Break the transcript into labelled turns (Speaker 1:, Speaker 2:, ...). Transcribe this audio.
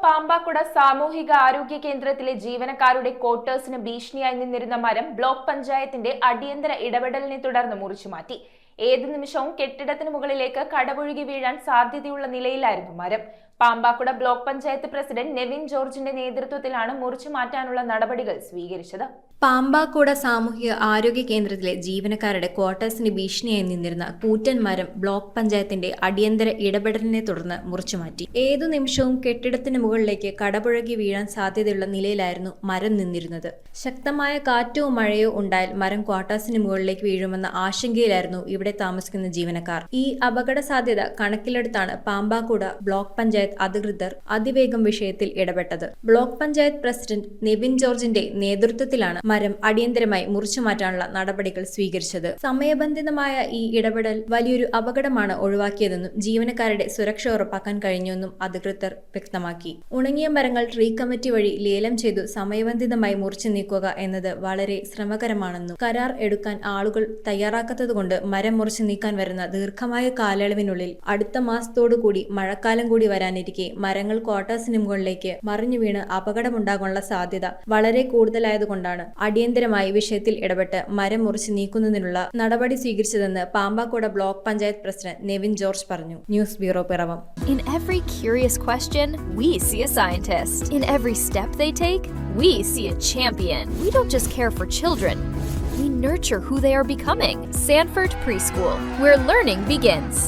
Speaker 1: പാമ്പാക്കുട സാമൂഹിക ആരോഗ്യ കേന്ദ്രത്തിലെ ജീവനക്കാരുടെ ക്വാർട്ടേഴ്സിന് ഭീഷണിയായി നിന്നിരുന്ന മരം ബ്ലോക്ക് പഞ്ചായത്തിന്റെ അടിയന്തര ഇടപെടലിനെ തുടർന്ന് മുറിച്ചുമാറ്റി. ഏതു നിമിഷവും കെട്ടിടത്തിന് മുകളിലേക്ക് കടപുഴകി വീഴാൻ സാധ്യതയുള്ള നിലയിലായിരുന്നു മരം. പാമ്പാക്കുട ബ്ലോക്ക് പഞ്ചായത്ത് പ്രസിഡന്റ് നെവിൻ ജോർജിന്റെ നേതൃത്വത്തിലാണ് മുറിച്ചു മാറ്റാനുള്ള നടപടികൾ സ്വീകരിച്ചത്.
Speaker 2: പാമ്പാക്കുട സാമൂഹിക ആരോഗ്യ കേന്ദ്രത്തിലെ ജീവനക്കാരുടെ ക്വാർട്ടേഴ്സിന് ഭീഷണിയായി നിന്നിരുന്ന കൂറ്റൻ മരം ബ്ലോക്ക് പഞ്ചായത്തിന്റെ അടിയന്തര ഇടപെടലിനെ തുടർന്ന് മുറിച്ചുമാറ്റി. ഏതു നിമിഷവും കെട്ടിടത്തിന് മുകളിലേക്ക് കടപുഴകി വീഴാൻ സാധ്യതയുള്ള നിലയിലായിരുന്നു മരം നിന്നിരുന്നത്. ശക്തമായ കാറ്റോ മഴയോ ഉണ്ടായാൽ മരം ക്വാർട്ടേഴ്സിന് മുകളിലേക്ക് വീഴുമെന്ന ആശങ്കയിലായിരുന്നു ഇവിടെ താമസിക്കുന്ന ജീവനക്കാർ. ഈ അപകട സാധ്യത കണക്കിലെടുത്താണ് പാമ്പാക്കുട ബ്ലോക്ക് പഞ്ചായത്ത് അധികൃതർ അതിവേഗം വിഷയത്തിൽ ഇടപെട്ടത്. ബ്ലോക്ക് പഞ്ചായത്ത് പ്രസിഡന്റ് നെവിൻ ജോർജിന്റെ നേതൃത്വത്തിലാണ് മരം അടിയന്തരമായി മുറിച്ചു മാറ്റാനുള്ള നടപടികൾ സ്വീകരിച്ചത്. സമയബന്ധിതമായ ഈ ഇടപെടൽ വലിയൊരു അപകടമാണ് ഒഴിവാക്കിയതെന്നും ജീവനക്കാരുടെ സുരക്ഷ ഉറപ്പാക്കാൻ കഴിഞ്ഞുവെന്നും അധികൃതർ വ്യക്തമാക്കി. ഉണങ്ങിയ മരങ്ങൾ ട്രീ കമ്മിറ്റി വഴി ലേലം ചെയ്തു സമയബന്ധിതമായി മുറിച്ചു നീക്കുക എന്നത് വളരെ ശ്രമകരമാണെന്നും കരാർ എടുക്കാൻ ആളുകൾ തയ്യാറാക്കാത്തതുകൊണ്ട് മരം മുറിച്ചു നീക്കാൻ വരുന്ന ദീർഘമായ കാലയളവിനുള്ളിൽ അടുത്ത മാസത്തോടുകൂടി മഴക്കാലം കൂടി വരാനിരിക്കെ മരങ്ങൾ ക്വാർട്ടേഴ്സിന് മുകളിലേക്ക് മറിഞ്ഞു വീണ് അപകടമുണ്ടാകാനുള്ള സാധ്യത വളരെ കൂടുതലായതുകൊണ്ടാണ് അടിയന്തരമായി വിഷയത്തിൽ ഇടപെട്ട് മരം മുറിച്ച് നീക്കുന്നതിനുള്ള നടപടി സ്വീകരിച്ചതെന്ന് പാമ്പാക്കുട ബ്ലോക്ക് പഞ്ചായത്ത് പ്രസിഡന്റ് നെവിൻ ജോർജ് പറഞ്ഞു. News bureau Piravom.
Speaker 3: In every curious question, we see a scientist. In every step they take, we see a champion. We don't just care for children, we nurture who they are becoming. Sanford Preschool, where learning begins.